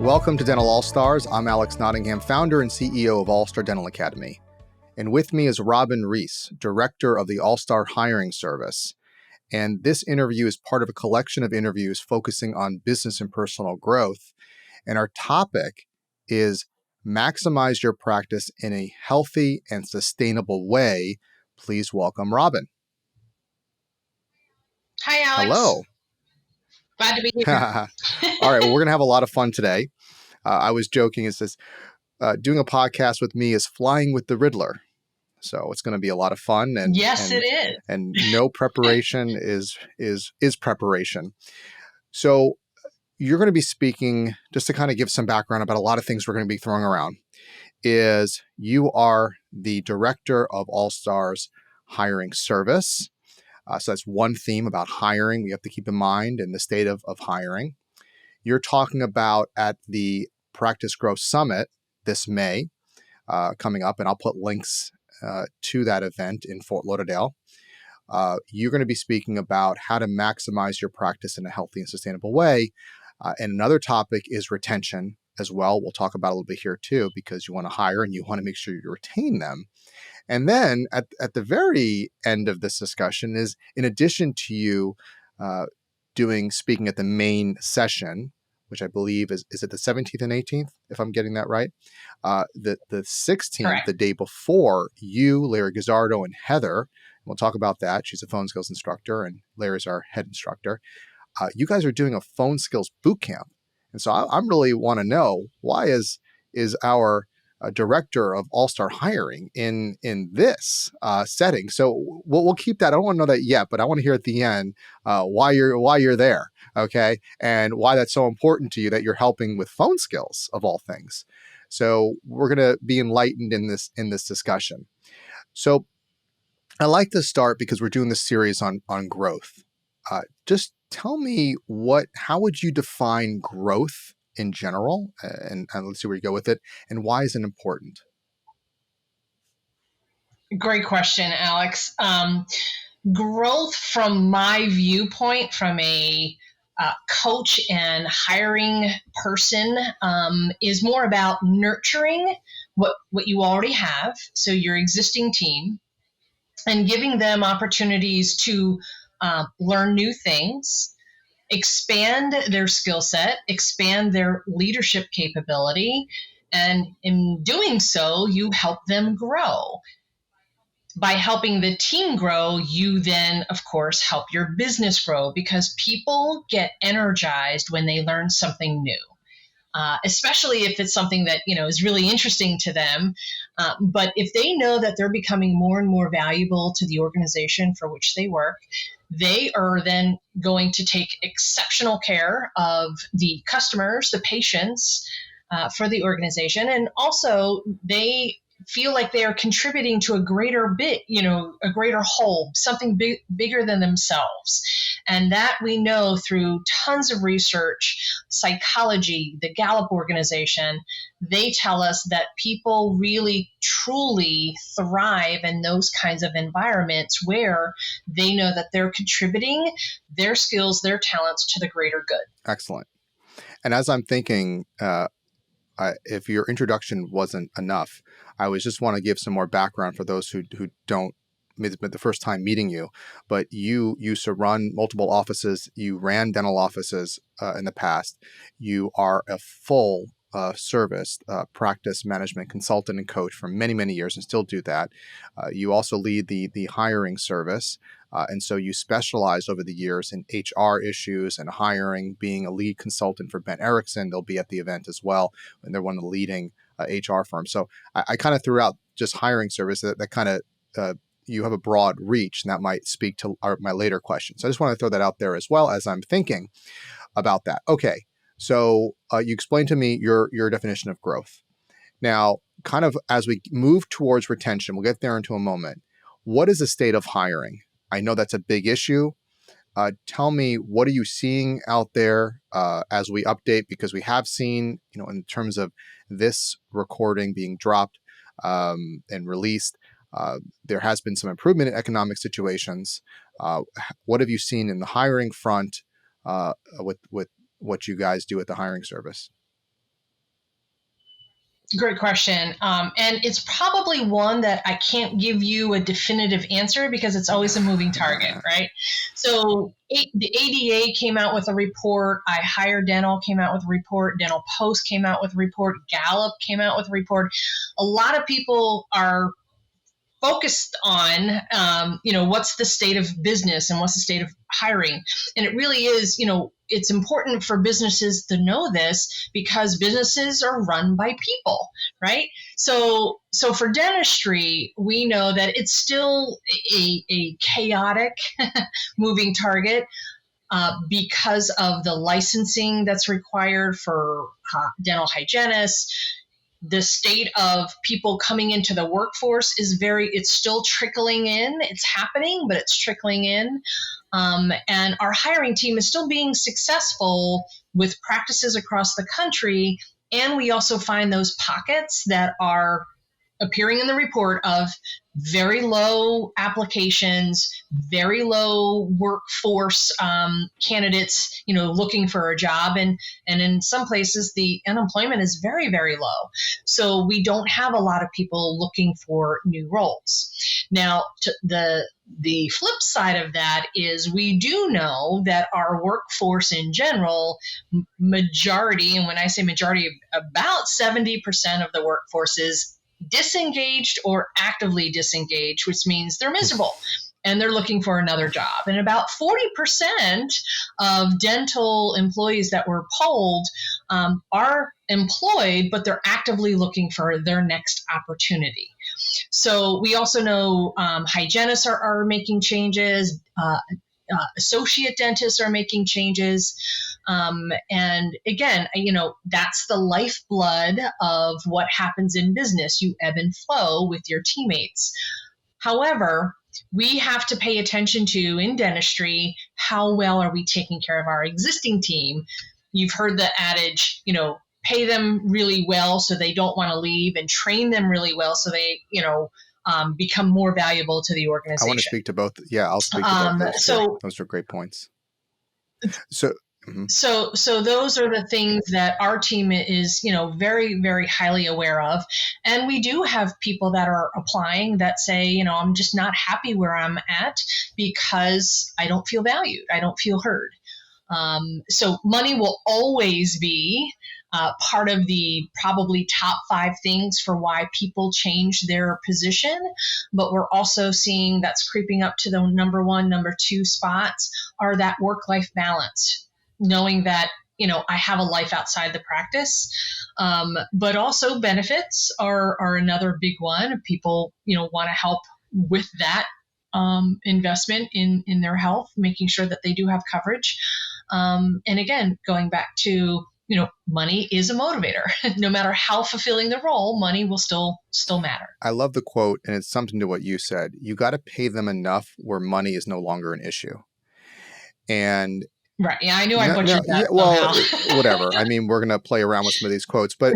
Welcome to Dental All-Stars. I'm Alex Nottingham, founder and CEO of All-Star Dental Academy. And with me is Robyn Reis, director of the All-Star Hiring Service. And this interview is part of a collection of interviews focusing on business and personal growth. And our topic is maximize your practice in a healthy and sustainable way. Please welcome Robyn. Hi, Alex. Hello. Glad to be here. All right, well, we're going to have a lot of fun today. I was joking, it says, doing a podcast with me is flying with the Riddler. So it's going to be a lot of fun. And yes, it is. And no preparation is preparation. So you're going to be speaking, just to kind of give some background about a lot of things we're going to be throwing around, is you are the director of All-Stars Hiring Service. So that's one theme about hiring we have to keep in mind in the state of hiring. You're talking about at the Practice Growth Summit this May coming up, and I'll put links to that event in Fort Lauderdale. You're going to be speaking about how to maximize your practice in a healthy and sustainable way. And another topic is retention as well. We'll talk about a little bit here too, because you want to hire and you want to make sure you retain them. And then at the very end of this discussion is, in addition to you speaking at the main session, which I believe is it the 17th and 18th, if I'm getting that right? The 16th, Correct. The day before, you, Larry Gazzardo, and Heather, we'll talk about that. She's a phone skills instructor, and Larry's our head instructor. You guys are doing a phone skills boot camp. And so I really want to know, why is our director of All-Star Hiring in this setting? So we'll keep that. I don't want to know that yet, but I want to hear at the end why you're there, okay, and why that's so important to you that you're helping with phone skills of all things. So we're going to be enlightened in this discussion. So I like to start, because we're doing this series on growth. Just tell me, how would you define growth in general? And let's see where you go with it. And why is it important? Great question, Alex. Growth, from my viewpoint, from a coach and hiring person, is more about nurturing what you already have, so your existing team, and giving them opportunities to learn new things, expand their skill set, expand their leadership capability, and in doing so, you help them grow. By helping the team grow, you then, of course, help your business grow, because people get energized when they learn something new. Especially if it's something that is really interesting to them. But if they know that they're becoming more and more valuable to the organization for which they work, they are then going to take exceptional care of the customers, the patients, for the organization, and also they feel like they are contributing to a greater a greater whole, something bigger than themselves. And that we know through tons of research, psychology, the Gallup organization, they tell us that people really, truly thrive in those kinds of environments where they know that they're contributing their skills, their talents to the greater good. Excellent. And as I'm thinking, if your introduction wasn't enough, I was just want to give some more background for those who don't, maybe the first time meeting you, but you used to run multiple offices. You ran dental offices in the past. You are a full service practice management consultant and coach for many, many years, and still do that. You also lead the hiring service. And so you specialized over the years in HR issues and hiring, being a lead consultant for Ben Erickson. They'll be at the event as well, and they're one of the leading HR firms. So I kind of threw out just hiring service that kind of, you have a broad reach, and that might speak to my later question. So I just want to throw that out there as well as I'm thinking about that. Okay, so you explained to me your definition of growth. Now, kind of as we move towards retention, we'll get there into a moment. What is the state of hiring? I know that's a big issue. Tell me, what are you seeing out there as we update? Because we have seen, in terms of this recording being dropped and released, there has been some improvement in economic situations. What have you seen in the hiring front with what you guys do at the hiring service? Great question. And it's probably one that I can't give you a definitive answer because it's always a moving target, right? So the ADA came out with a report. I Hire Dental came out with a report. Dental Post came out with a report. Gallup came out with a report. A lot of people are focused on, what's the state of business and what's the state of hiring. And it really is, it's important for businesses to know this because businesses are run by people, right? So for dentistry, we know that it's still a chaotic moving target. Because of the licensing that's required for dental hygienists, the state of people coming into the workforce it's still trickling in. It's happening, but it's trickling in. And our hiring team is still being successful with practices across the country. And we also find those pockets that are appearing in the report of very low applications, very low workforce candidates, looking for a job, and in some places the unemployment is very, very low. So we don't have a lot of people looking for new roles. Now, the flip side of that is we do know that our workforce in general, majority, and when I say majority, about 70% of the workforce is disengaged or actively disengaged, which means they're miserable and they're looking for another job. And about 40% of dental employees that were polled are employed, but they're actively looking for their next opportunity. So we also know hygienists are making changes. Associate dentists are making changes. And again, that's the lifeblood of what happens in business. You ebb and flow with your teammates. However, we have to pay attention to, in dentistry, how well are we taking care of our existing team? You've heard the adage, pay them really well so they don't want to leave, and train them really well so they, become more valuable to the organization. I want to speak to both. Yeah, I'll speak to both those. So those are great points. So those are the things that our team is, very, very highly aware of. And we do have people that are applying that say, I'm just not happy where I'm at because I don't feel valued. I don't feel heard. So money will always be part of the probably top 5 things for why people change their position. But we're also seeing that's creeping up to the number 1, number 2 spots are that work-life balance. Knowing that, I have a life outside the practice, but also benefits are another big one. People, want to help with that investment in their health, making sure that they do have coverage. And again, going back to, money is a motivator. No matter how fulfilling the role, money will still matter. I love the quote, and it's something to what you said. You got to pay them enough where money is no longer an issue. And right. Yeah, I knew I butchered that. Yeah, well, whatever. I mean, we're going to play around with some of these quotes, but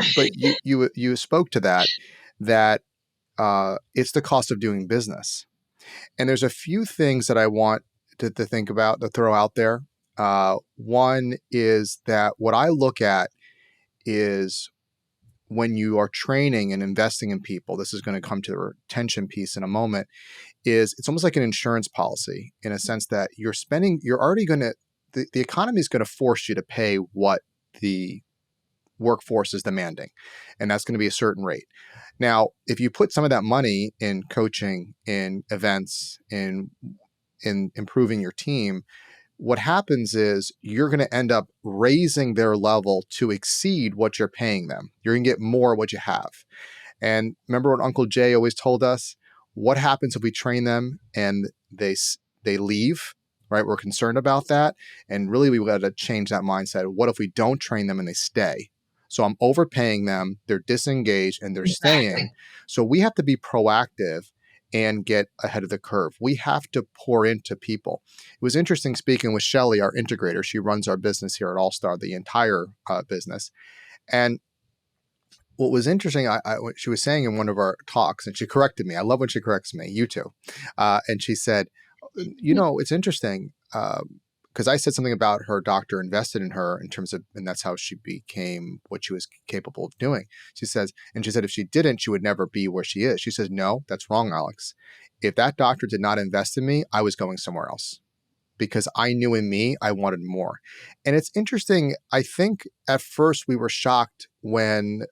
you spoke to that it's the cost of doing business. And there's a few things that I want to think about, to throw out there. One is that what I look at is when you are training and investing in people, this is going to come to the retention piece in a moment, is it's almost like an insurance policy in a sense that you're already going to, the economy is going to force you to pay what the workforce is demanding. And that's going to be a certain rate. Now, if you put some of that money in coaching, in events, in improving your team, what happens is you're going to end up raising their level to exceed what you're paying them. You're going to get more of what you have. And remember what Uncle Jay always told us? What happens if we train them and they leave? Right? We're concerned about that. And really, we've got to change that mindset. What if we don't train them and they stay? So I'm overpaying them, they're disengaged, and they're staying. So we have to be proactive and get ahead of the curve. We have to pour into people. It was interesting speaking with Shelly, our integrator. She runs our business here at All Star, the entire business. And what was interesting, she was saying in one of our talks, and she corrected me. I love when she corrects me, you too. And she said, it's interesting. because I said something about her doctor invested in her in terms of, and that's how she became what she was capable of doing. She says, and she said, if she didn't, she would never be where she is. She says, no, that's wrong, Alex. If that doctor did not invest in me, I was going somewhere else because I knew in me I wanted more. And it's interesting. I think at first we were shocked when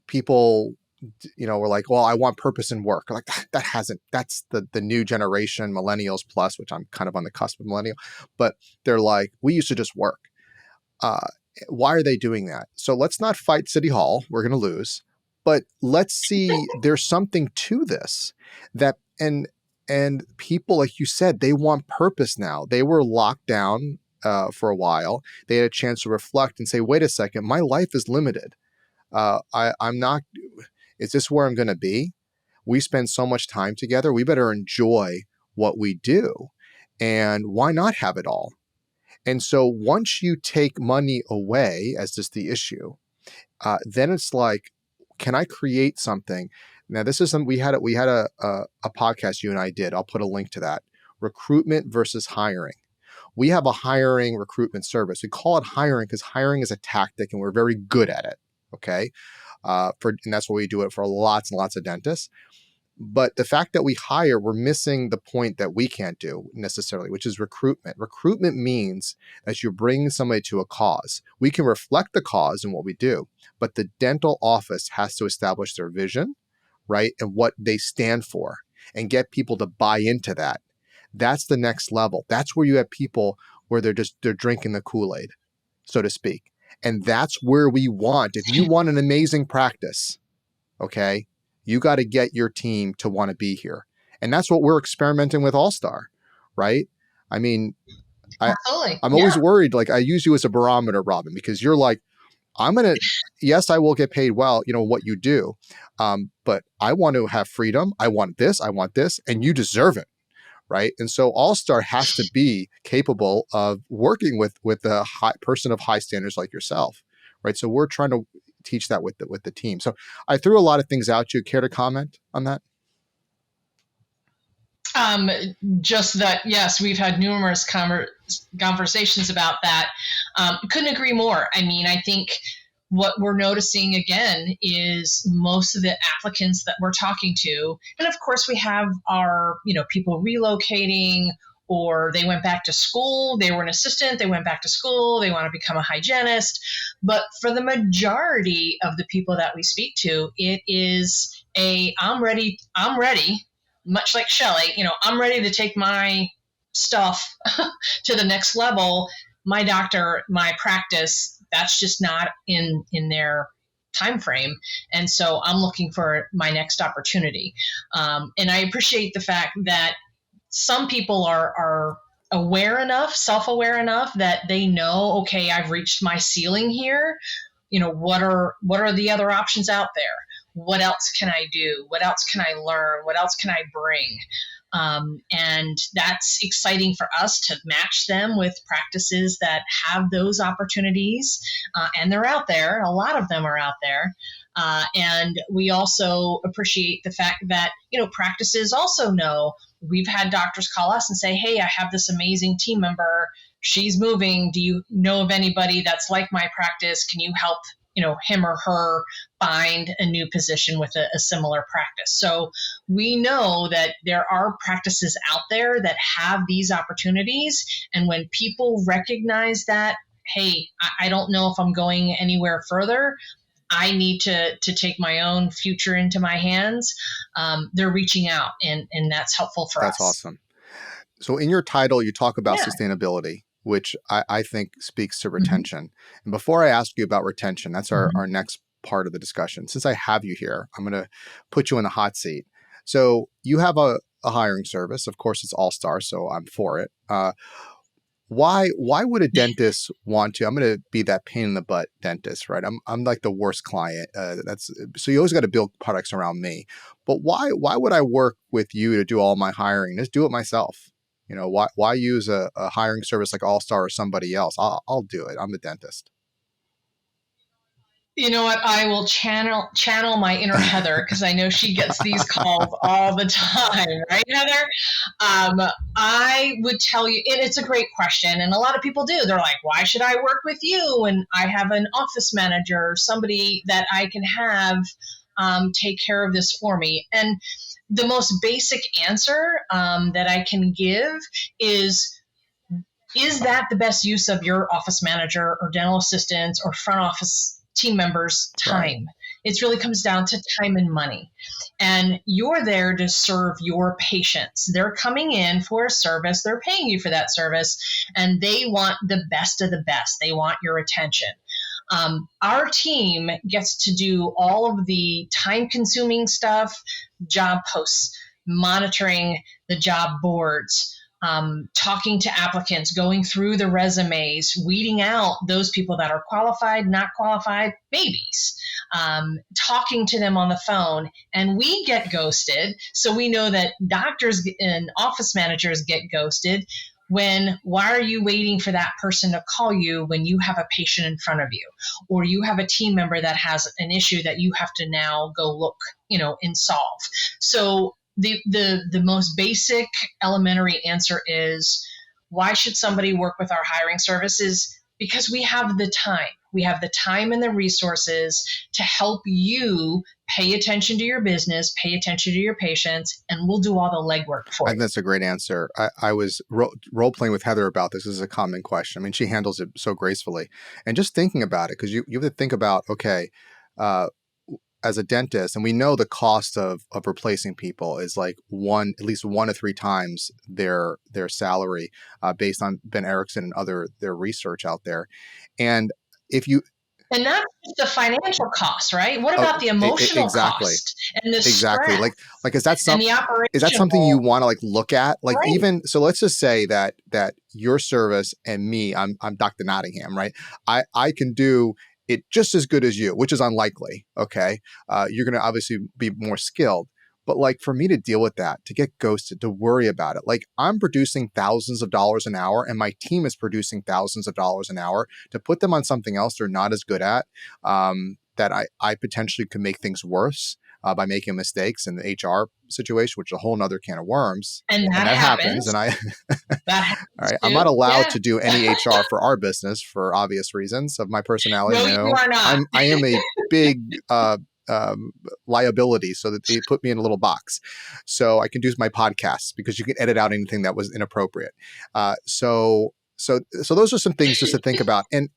people, were like, well, I want purpose in work. Like that's the new generation, millennials plus, which I'm kind of on the cusp of millennial, but they're like, we used to just work. Uh, why are they doing that? So let's not fight City Hall. We're going to lose, but let's see, there's something to this that, and people, like you said, they want purpose now. They were locked down for a while. They had a chance to reflect and say, wait a second, my life is limited. I'm not, is this where I'm going to be? We spend so much time together. We better enjoy what we do. And why not have it all? And so once you take money away, as is the issue, then it's like, can I create something? Now, this is something we had a podcast you and I did. I'll put a link to that. Recruitment versus hiring. We have a hiring recruitment service. We call it hiring because hiring is a tactic and we're very good at it. Okay. And that's what we do it for lots and lots of dentists. But the fact that we hire, we're missing the point that we can't do necessarily, which is recruitment. Recruitment means that you're bringing somebody to a cause. We can reflect the cause in what we do, but the dental office has to establish their vision, right? And what they stand for and get people to buy into that. That's the next level. That's where you have people where they're drinking the Kool-Aid, so to speak. And that's where we want, if you want an amazing practice, okay, you got to get your team to want to be here. And that's what we're experimenting with All Star, right? I mean, Absolutely. I'm always Yeah. worried. Like I use you as a barometer, Robyn, because you're like, yes, I will get paid well, what you do. But I want to have freedom. I want this, and you deserve it. Right. And so All Star has to be capable of working with a person of high standards like yourself. Right. So we're trying to teach that with the team. So I threw a lot of things out. You care to comment on that? Um, just that, yes, we've had numerous conversations about that. Couldn't agree more. I mean, I think what we're noticing again is most of the applicants that we're talking to, and of course we have our, people relocating, or they went back to school, they were an assistant, they went back to school, they want to become a hygienist. But for the majority of the people that we speak to, it is I'm ready, much like Shelley, I'm ready to take my stuff to the next level. My doctor, my practice, that's just not in their time frame. And so I'm looking for my next opportunity. And I appreciate the fact that some people are aware enough, self-aware enough that they know, okay, I've reached my ceiling here. What are the other options out there? What else can I do? What else can I learn? What else can I bring? And that's exciting for us to match them with practices that have those opportunities. And they're out there. A lot of them are out there. And we also appreciate the fact that, practices also know. We've had doctors call us and say, hey, I have this amazing team member. She's moving. Do you know of anybody that's like my practice? Can you help, him or her find a new position with a similar practice? So we know that there are practices out there that have these opportunities. And when people recognize that, hey, I don't know if I'm going anywhere further, I need to take my own future into my hands, they're reaching out, and that's helpful for That's us. awesome. So in your title, you talk about Yeah. sustainability, which I think speaks to Mm-hmm. retention. And before I ask you about retention, that's Mm-hmm. our next part of the discussion. Since I have you here, I'm going to put you in the hot seat. So you have a hiring service. Of course, it's All Star, so I'm for it. Why would a dentist want to? I'm going to be that pain in the butt dentist, right? I'm like the worst client. That's so you always got to build products around me. But why would I work with you to do all my hiring? Just do it myself. Why use a hiring service like All Star or somebody else? I'll do it. I'm the dentist. You know what? I will channel my inner Heather, because I know she gets these calls all the time, right, Heather? I would tell you, and it's a great question, and a lot of people do. They're like, "Why should I work with you when I have an office manager or somebody that I can have take care of this for me?" And the most basic answer that I can give is that the best use of your office manager or dental assistants or front office team members' Right. time? It really comes down to time and money. And you're there to serve your patients. They're coming in for a service, they're paying you for that service, and they want the best of the best. They want your attention. Our team gets to do all of the time consuming stuff, job posts, monitoring the job boards, talking to applicants, going through the resumes, weeding out those people that are qualified, not qualified, babies, talking to them on the phone. And we get ghosted. So we know that doctors and office managers get ghosted. Why are you waiting for that person to call you when you have a patient in front of you, or you have a team member that has an issue that you have to now go look, and solve? So the most basic elementary answer is, why should somebody work with our hiring services? Because we have the time. We have the time and the resources to help you pay attention to your business, pay attention to your patients, and we'll do all the legwork I for think you. that's a great answer. I was role playing with Heather about this. This is a common question. I mean, she handles it so gracefully. And just thinking about it, because you have to think about, okay, uh, as a dentist, and we know the cost of replacing people is like at least 1 to 3 times their salary, based on Ben Erickson and other their research out there. And if you And that's just the financial cost, right? What oh, about the emotional exactly. cost and the Exactly. stress Like and the is that something you operational? want to like look at? Like, Right. even so, let's just say that your service and me, I'm Dr. Nottingham, right? I can do it just as good as you, which is unlikely. Okay. You're gonna obviously be more skilled. But like, for me to deal with that, to get ghosted, to worry about it, like, I'm producing thousands of dollars an hour and my team is producing thousands of dollars an hour, to put them on something else they're not as good at, that I potentially could make things worse, by making mistakes in the HR situation, which is a whole nother can of worms. And And that that happens. And happens. I, That all happens right, I'm not too. allowed Yeah. to do any HR for our business for obvious reasons of my personality. No, You you know, are not. I am a big, liability, so that they put me in a little box, so I can do my podcasts, because you can edit out anything that was inappropriate. So those are some things just to think about. And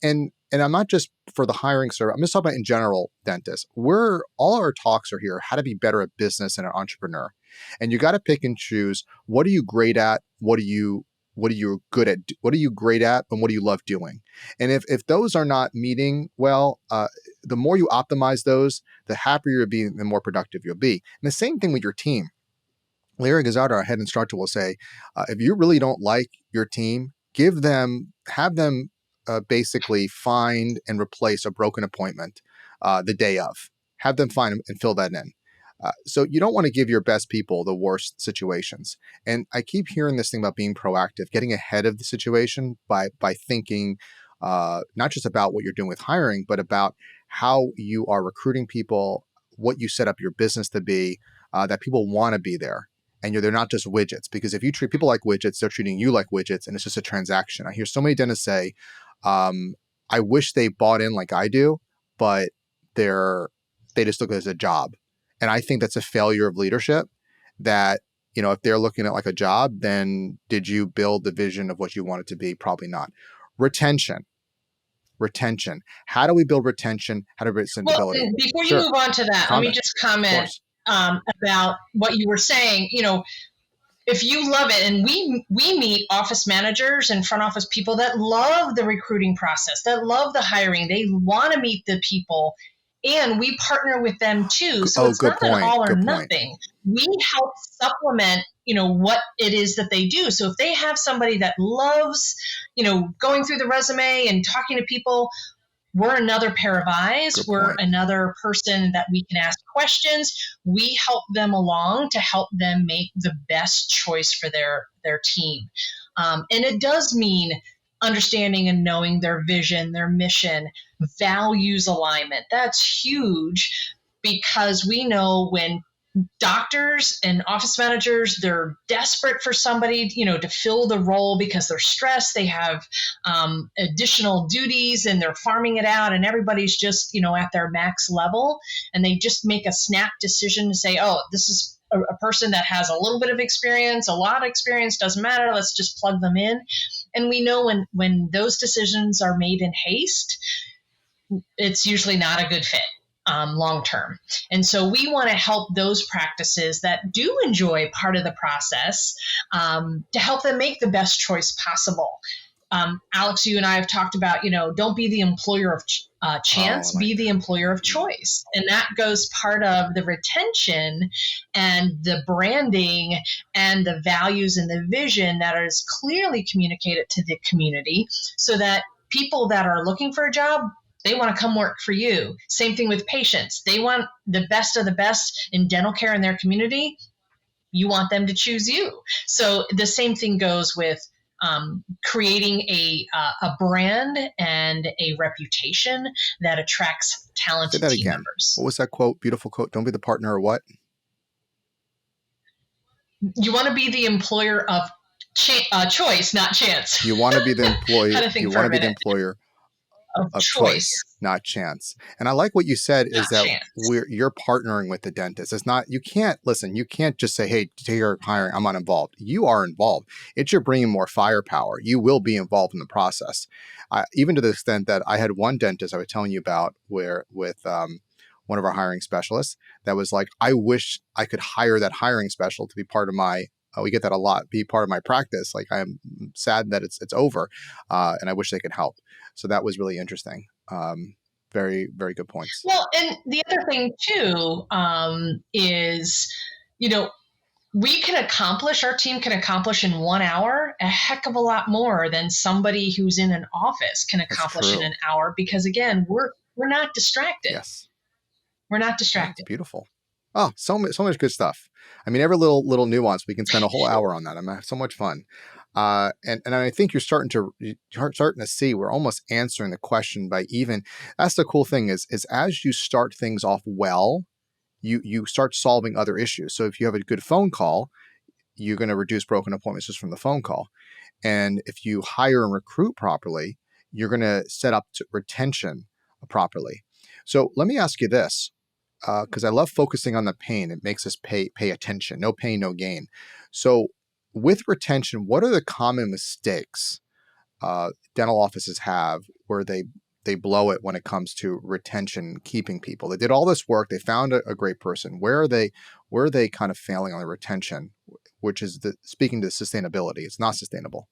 I'm not just for the hiring service. I'm just talking about in general, dentists. We're all our talks are here how to be better at business and an entrepreneur. And you got to pick and choose. What are you great at? What are you good at? What are you great at? And what do you love doing? And if those are not meeting well, the more you optimize those, the happier you'll be, the more productive you'll be. And the same thing with your team. Larry Gazzardo, our head instructor, will say, if you really don't like your team, have them basically find and replace a broken appointment the day of. Have them find and fill that in. So you don't want to give your best people the worst situations. And I keep hearing this thing about being proactive, getting ahead of the situation by thinking not just about what you're doing with hiring, but about how you are recruiting people, what you set up your business to be, that people want to be there. And they're not just widgets, because if you treat people like widgets, they're treating you like widgets, and it's just a transaction. I hear so many dentists say, um, "I wish they bought in like I do, but they just look at it as a job." And I think that's a failure of leadership. That, if they're looking at like a job, then did you build the vision of what you want it to be? Probably not. Retention. Retention. How do we build retention? How do we build Well, stability? and before you Sure. move on to that, let me Comment. just Of comment course. about what you were saying. If you love it, and we meet office managers and front office people that love the recruiting process, that love the hiring, they want to meet the people, and we partner with them too. So Oh, it's good not an point. all or Good point. nothing. We help supplement what it is that they do. So if they have somebody that loves going through the resume and talking to people, we're another pair of eyes. Good We're point. another person that we can ask questions. We help them along to help them make the best choice for their team. And it does mean understanding and knowing their vision, their mission, values alignment. That's huge because we know when doctors and office managers, they're desperate for somebody, to fill the role because they're stressed. They have additional duties and they're farming it out, and everybody's just, at their max level. And they just make a snap decision to say, oh, this is a person that has a little bit of experience, a lot of experience, doesn't matter. Let's just plug them in. And we know when those decisions are made in haste, it's usually not a good fit long term. And so we want to help those practices that do enjoy part of the process to help them make the best choice possible. Alex, you and I have talked about, don't be the employer of chance, be the employer of choice. And that goes part of the retention and the branding and the values and the vision that is clearly communicated to the community so that people that are looking for a job, they want to come work for you. Same thing with patients. They want the best of the best in dental care in their community. You want them to choose you. So the same thing goes with creating a brand and a reputation that attracts talented team members. What was that quote? Beautiful quote. Don't be the partner or what? You want to be the employer of choice, not chance. You want to be the employee. You want to be the employer of choice, not chance. And I like what you said is that you're partnering with the dentist. It's not, you can't just say, hey, take your hiring, I'm not involved. You are involved. It's you're bringing more firepower. You will be involved in the process. Even to the extent that I had one dentist I was telling you about with one of our hiring specialists that was like, I wish I could hire that hiring special to be part of my we get that a lot, be part of my practice. Like, I'm sad that it's over and I wish they could help. So that was really interesting. Very, very good points. Well, and the other thing too is, our team can accomplish in 1 hour a heck of a lot more than somebody who's in an office can accomplish in an hour, because again, we're not distracted. Yes. We're not distracted. That's beautiful. Oh, so much good stuff. I mean, every little nuance, we can spend a whole hour on that. I'm having so much fun. And I think you're starting to see we're almost answering the question by even, that's the cool thing is as you start things off well, you start solving other issues. So if you have a good phone call, you're going to reduce broken appointments just from the phone call. And if you hire and recruit properly, you're going to set up retention properly. So let me ask you this. Because I love focusing on the pain. It makes us pay attention. No pain, no gain. So with retention, what are the common mistakes dental offices have where they blow it when it comes to retention, keeping people? They did all this work. They found a great person. Where are they kind of failing on the retention, which is speaking to sustainability? It's not sustainable.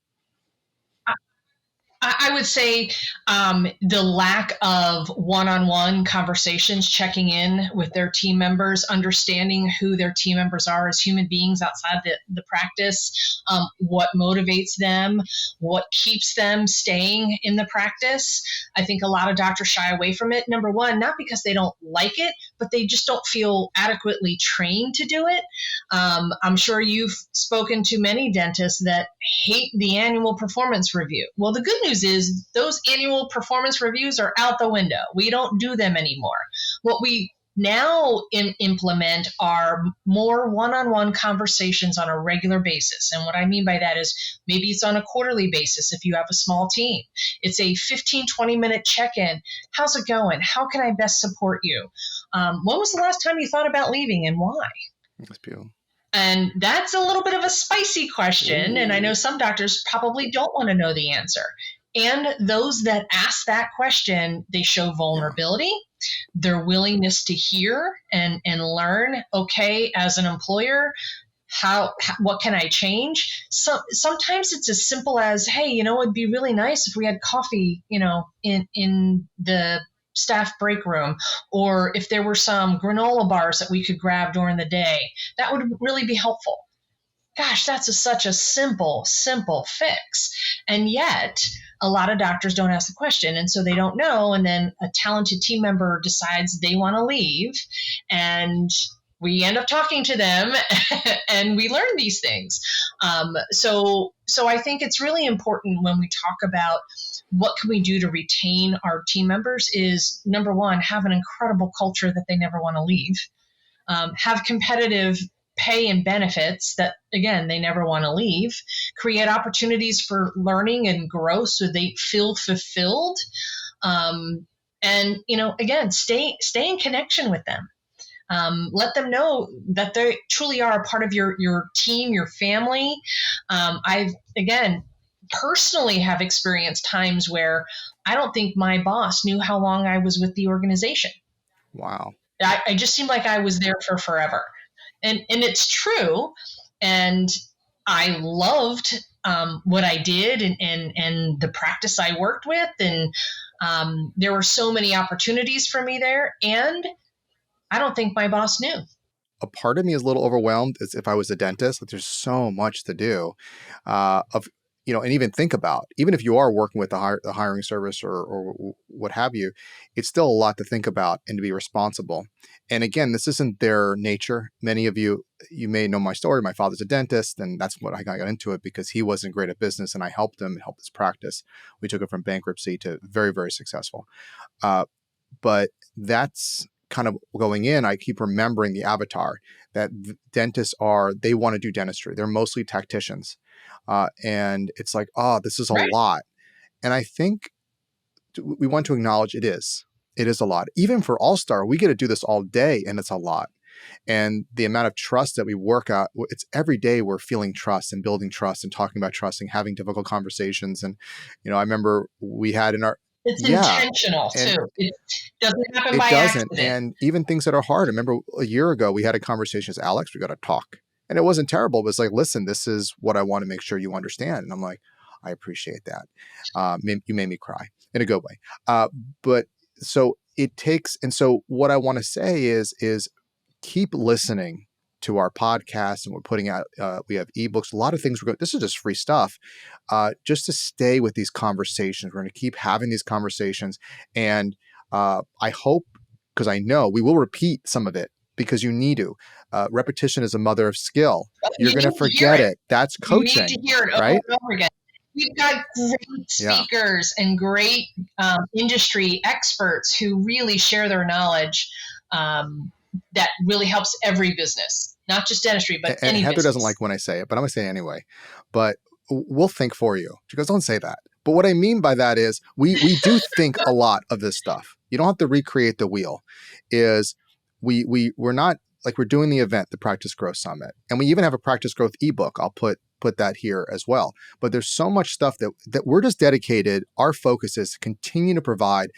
I would say the lack of one-on-one conversations, checking in with their team members, understanding who their team members are as human beings outside the practice, what motivates them, what keeps them staying in the practice. I think a lot of doctors shy away from it. Number one, not because they don't like it, but they just don't feel adequately trained to do it. I'm sure you've spoken to many dentists that hate the annual performance review. Well, the good news is those annual performance reviews are out the window. We don't do them anymore. What we now implement are more one-on-one conversations on a regular basis. And what I mean by that is maybe it's on a quarterly basis if you have a small team. It's a 15, 20-minute check-in. How's it going? How can I best support you? When was the last time you thought about leaving and why? That's beautiful. And that's a little bit of a spicy question. Ooh. And I know some doctors probably don't want to know the answer. And those that ask that question, they show vulnerability, their willingness to hear and learn, okay, as an employer, what can I change? So sometimes it's as simple as, hey, it'd be really nice if we had coffee, in the staff break room, or if there were some granola bars that we could grab during the day, that would really be helpful. Gosh, that's such a simple fix. And yet a lot of doctors don't ask the question. And so they don't know. And then a talented team member decides they want to leave. And we end up talking to them and we learn these things. So I think it's really important when we talk about what can we do to retain our team members is number one, have an incredible culture that they never want to leave. Have competitive pay and benefits that, again, they never want to leave. Create opportunities for learning and growth so they feel fulfilled. And, again, stay in connection with them. Let them know that they truly are a part of your team, your family. I've, again, personally have experienced times where I don't think my boss knew how long I was with the organization. Wow. I just seemed like I was there for forever. And it's true. And I loved what I did and the practice I worked with. And there were so many opportunities for me there. And I don't think my boss knew. A part of me is a little overwhelmed as if I was a dentist. Like, there's so much to do, and even think about. Even if you are working with the hiring service or what have you, it's still a lot to think about and to be responsible. And again, this isn't their nature. Many of you may know my story. My father's a dentist, and that's what I got into it because he wasn't great at business, and I helped him help his practice. We took it from bankruptcy to very, very successful. But that's kind of going in, I keep remembering the avatar that dentists they want to do dentistry. They're mostly tacticians. And it's like, oh, this is a Right. lot. And I think we want to acknowledge it is. It is a lot. Even for All-Star, we get to do this all day and it's a lot. And the amount of trust that we work out, it's every day we're feeling trust and building trust and talking about trust and having difficult conversations. And, I remember we had in our, It's yeah. intentional And too. It doesn't happen it by doesn't. accident. And even things that are hard. I remember a year ago, we had a conversation as Alex, we got to talk. And it wasn't terrible. It was like, listen, this is what I want to make sure you understand. And I'm like, I appreciate that. You made me cry in a good way. But so it takes, and so what I want to say is keep listening to our podcast, and we're putting out, we have ebooks, a lot of things. This is just free stuff, just to stay with these conversations. We're going to keep having these conversations. And I hope, because I know we will repeat some of it because you need to. Repetition is a mother of skill. You're You going need to to hear forget it. it. That's You need to coaching, hear it over right? and over again. We've got great Yeah. speakers and great industry experts who really share their knowledge that really helps every business, not just dentistry, but And any Heather doesn't business. like when I say it, but I'm going to say it anyway. But we'll think for you. She goes, don't say that. But what I mean by that is we do think a lot of this stuff. You don't have to recreate the wheel. We're not, like, we're doing the event, the Practice Growth Summit. And we even have a Practice Growth ebook. I'll put that here as well. But there's so much stuff that we're just dedicated. Our focus is to continue to provide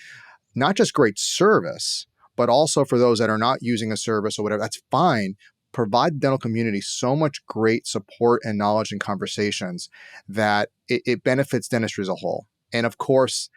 not just great service, but also for those that are not using a service or whatever, that's fine. Provide the dental community so much great support and knowledge and conversations that it benefits dentistry as a whole. And of course,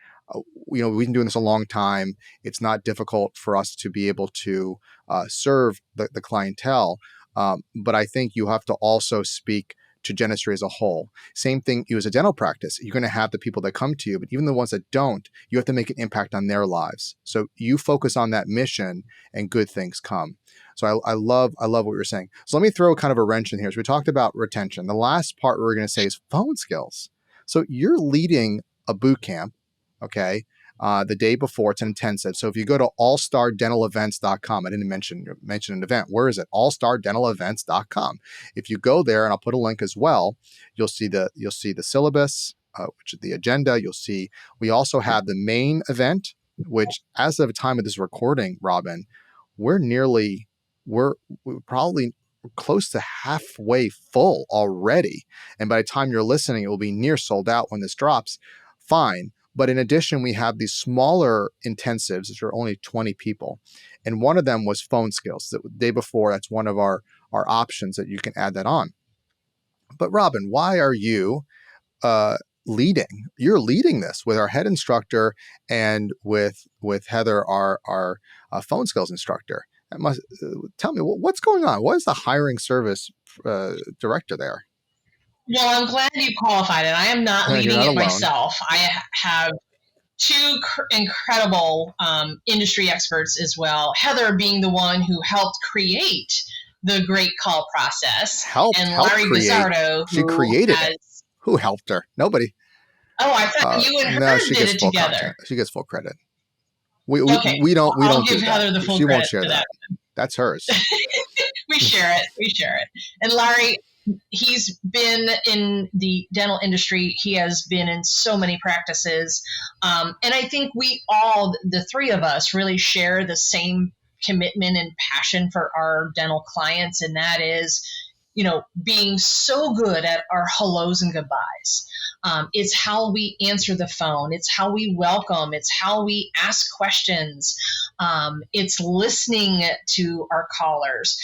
we've been doing this a long time. It's not difficult for us to be able to serve the clientele. But I think you have to also speak to dentistry as a whole. Same thing, you as a dental practice, you're going to have the people that come to you, but even the ones that don't, you have to make an impact on their lives. So you focus on that mission and good things come. So I love what you're saying. So let me throw kind of a wrench in here. So we talked about retention. The last part we're going to say is phone skills. So you're leading a boot camp, okay? The day before, it's an intensive. So if you go to allstardentalevents.com, I didn't mention an event. Where is it? allstardentalevents.com. If you go there, and I'll put a link as well, you'll see the syllabus, which is the agenda. You'll see we also have the main event, which as of the time of this recording, Robyn, we're probably close to halfway full already. And by the time you're listening, it will be near sold out when this drops. Fine. But in addition, we have these smaller intensives, which are only 20 people. And one of them was phone skills. The day before, that's one of our options that you can add that on. But Robyn, why are you leading? You're leading this with our head instructor and with Heather, our phone skills instructor. Tell me, what's going on? What is the hiring service director there? Well, I'm glad you qualified it. I am not You're leading not it alone. myself. I have two incredible industry experts as well. Heather being the one who helped create the great call process, and Help Larry create. Guzzardo, She who created it. has. Who helped her? Nobody. Oh, I thought you and No, her she did gets it full together. content. She gets full credit. We, we, Okay, we don't we I'll don't give do that. Heather the full She won't credit share for that. that. That's hers. We share it. We share it. And Larry, he's been in the dental industry. He has been in so many practices. And I think we all, the three of us, really share the same commitment and passion for our dental clients. And that is, being so good at our hellos and goodbyes. It's how we answer the phone. It's how we welcome. It's how we ask questions. It's listening to our callers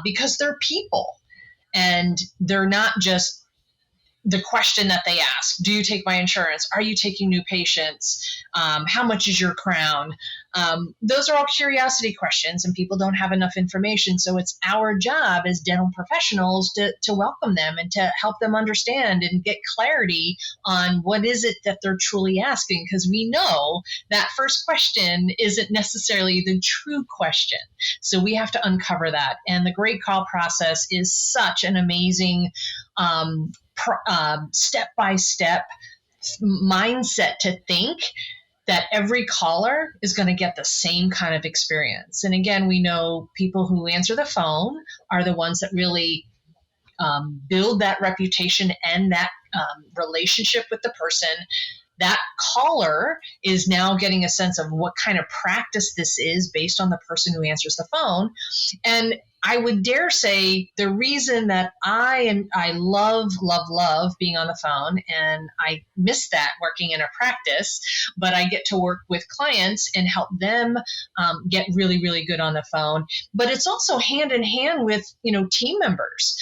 because they're people, and they're not just the question that they ask. Do you take my insurance? Are you taking new patients? How much is your crown? Those are all curiosity questions, and people don't have enough information. So it's our job as dental professionals to welcome them and to help them understand and get clarity on what is it that they're truly asking, because we know that first question isn't necessarily the true question. So we have to uncover that. And the great call process is such an amazing step-by-step mindset to think that every caller is going to get the same kind of experience. And again, we know people who answer the phone are the ones that really build that reputation and that relationship with the person. That caller is now getting a sense of what kind of practice this is based on the person who answers the phone. And I would dare say the reason that I love being on the phone, and I miss that working in a practice, but I get to work with clients and help them get really, really good on the phone. But it's also hand in hand with, team members.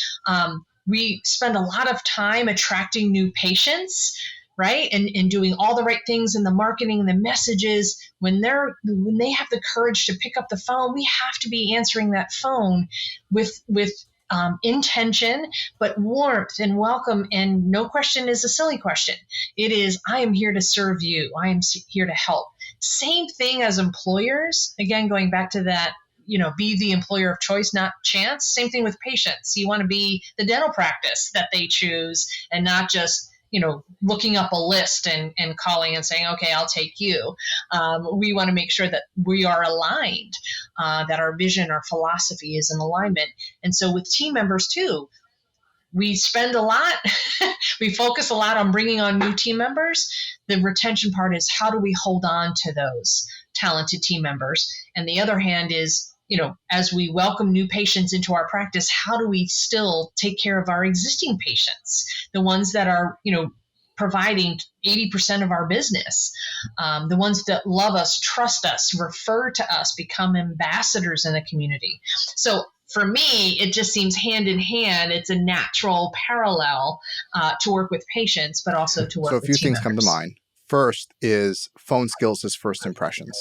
We spend a lot of time attracting new patients, right? And doing all the right things in the marketing and the messages. When they have the courage to pick up the phone, we have to be answering that phone with intention, but warmth and welcome. And no question is a silly question. It is, I am here to serve you. I am here to help. Same thing as employers. Again, going back to that, be the employer of choice, not chance. Same thing with patients. You want to be the dental practice that they choose, and not just looking up a list and calling and saying, okay, I'll take you. We want to make sure that we are aligned, that our vision, our philosophy is in alignment. And so with team members too, we spend a lot, we focus a lot on bringing on new team members. The retention part is, how do we hold on to those talented team members? And the other hand is, as we welcome new patients into our practice, how do we still take care of our existing patients, the ones that are, providing 80% of our business, the ones that love us, trust us, refer to us, become ambassadors in the community. So for me, it just seems hand in hand. It's a natural parallel to work with patients, but also to So work a with few team things come to members. mind. First is phone skills as first impressions.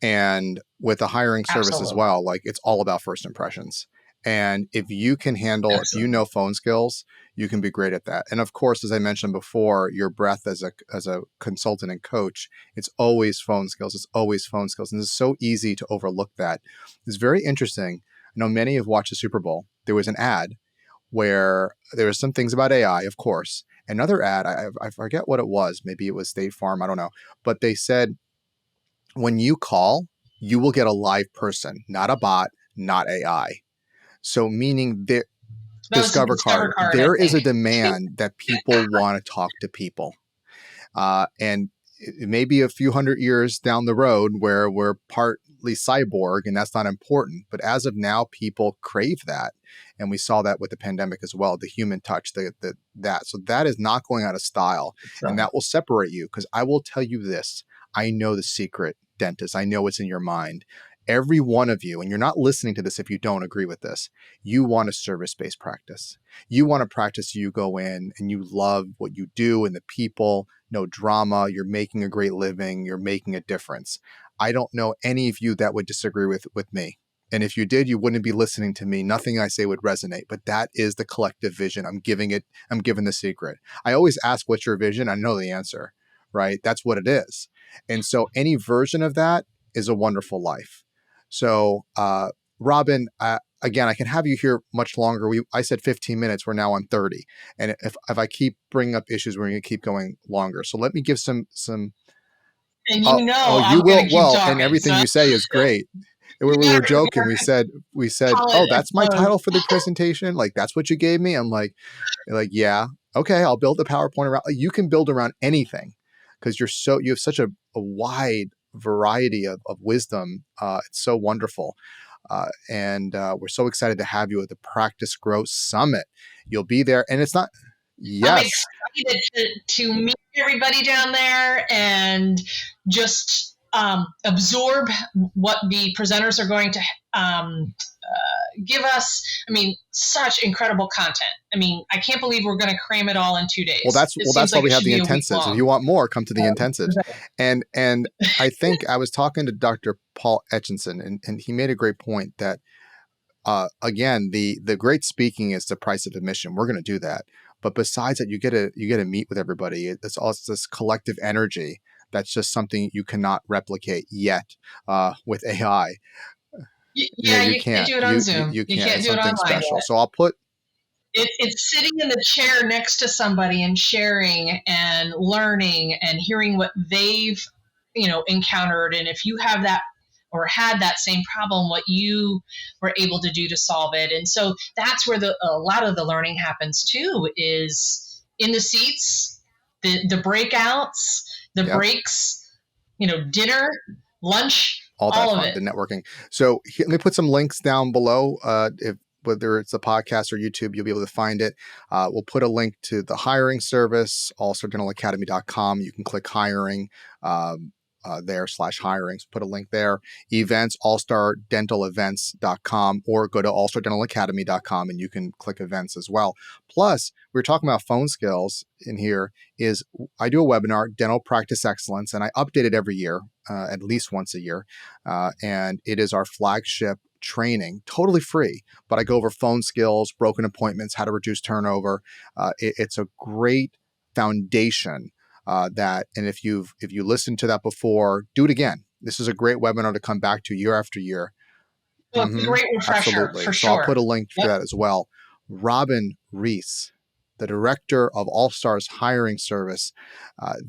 And with a hiring service as Absolutely. well, like, it's all about first impressions. And if you can handle, if you Absolutely. know phone skills, you can be great at that. And of course, as I mentioned before, your breadth as a consultant and coach, it's always phone skills. It's always phone skills. And it's so easy to overlook that. It's very interesting. I know many have watched the Super Bowl. There was an ad where there was some things about AI, of course. Another ad, I forget what it was. Maybe it was State Farm. I don't know. But they said, when you call, you will get a live person, not a bot, not AI. So meaning there, That was a Discover Discover Card, card, I there is think. a demand that people want to talk to people. And it may be a few hundred years down the road where we're partly cyborg, and that's not important. But as of now, people crave that. And we saw that with the pandemic as well, the human touch, that. So that is not going out of style. And So that will separate you, because I will tell you this. I know the secret, dentist. I know what's in your mind. Every one of you, and you're not listening to this if you don't agree with this, you want a service-based practice. You want a practice you go in and you love what you do and the people, no drama, you're making a great living, you're making a difference. I don't know any of you that would disagree with me. And if you did, you wouldn't be listening to me. Nothing I say would resonate, but that is the collective vision. I'm giving the secret. I always ask, what's your vision? I know the answer, right? That's what it is. And so any version of that is a wonderful life. So, Robyn, again, I can have you here much longer. I said 15 minutes. We're now on 30. And if I keep bringing up issues, we're going to keep going longer. So let me give some. And You I'm going will. to keep Well, and talking. everything So you say is great. We we were better joking. We said, call oh, it a that's my close. title for the presentation. Like, that's what you gave me. I'm like, yeah, okay, I'll build a PowerPoint around. You can build around anything because you have such a wide variety of wisdom. It's so wonderful. And we're so excited to have you at the Practice Growth Summit. You'll be there. And it's not, I'm yes, excited to meet everybody down there and just absorb what the presenters are going to give us. I mean, such incredible content. I mean, I can't believe we're going to cram it all in 2 days. That's why Like we it have should the be a week intensives. If long. you want more, come to the intensives. And I think I was talking to Dr. Paul Etchinson, and he made a great point that again, the great speaking is the price of admission. We're going to do that, but besides that, you get to meet with everybody. It's also this collective energy that's just something you cannot replicate yet with AI. Yeah, You you can't can't. do it on Zoom. You You can't. can't It's do it something online special. yet. So I'll put. It's sitting in the chair next to somebody and sharing and learning and hearing what they've encountered, and if you have that or had that same problem, what you were able to do to solve it. And so that's where a lot of the learning happens too, is in the seats, the breakouts, the Yep. breaks, dinner, lunch, All that all of fun, it. the networking. So let me put some links down below. If whether it's a podcast or YouTube, you'll be able to find it. We'll put a link to the hiring service, allstardentalacademy.com. You can click hiring there/hiring. So put a link there. Events, allstardentalevents.com, or go to allstardentalacademy.com and you can click events as well. Plus, we were talking about phone skills in here. I do a webinar, Dental Practice Excellence, and I update it every year, at least once a year. And it is our flagship training, totally free, but I go over phone skills, broken appointments, how to reduce turnover. It's a great foundation and if you listened to that before, do it again. This is a great webinar to come back to year after year. Well, it's a great refresher Absolutely. for So I'll sure. put a link for Yep. that as well. Robyn Reis, the director of All Stars Hiring Service.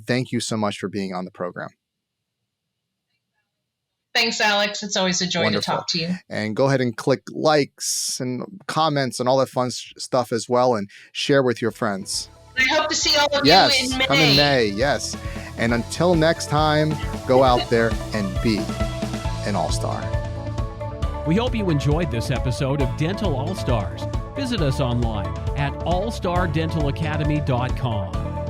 Thank you so much for being on the program. Thanks, Alex. It's always a joy to talk to you. And go ahead and click likes and comments and all that fun stuff as well, and share with your friends. I hope to see all of you in May. Come in May, yes. And until next time, go out there and be an all-star. We hope you enjoyed this episode of Dental All Stars. Visit us online at allstardentalacademy.com.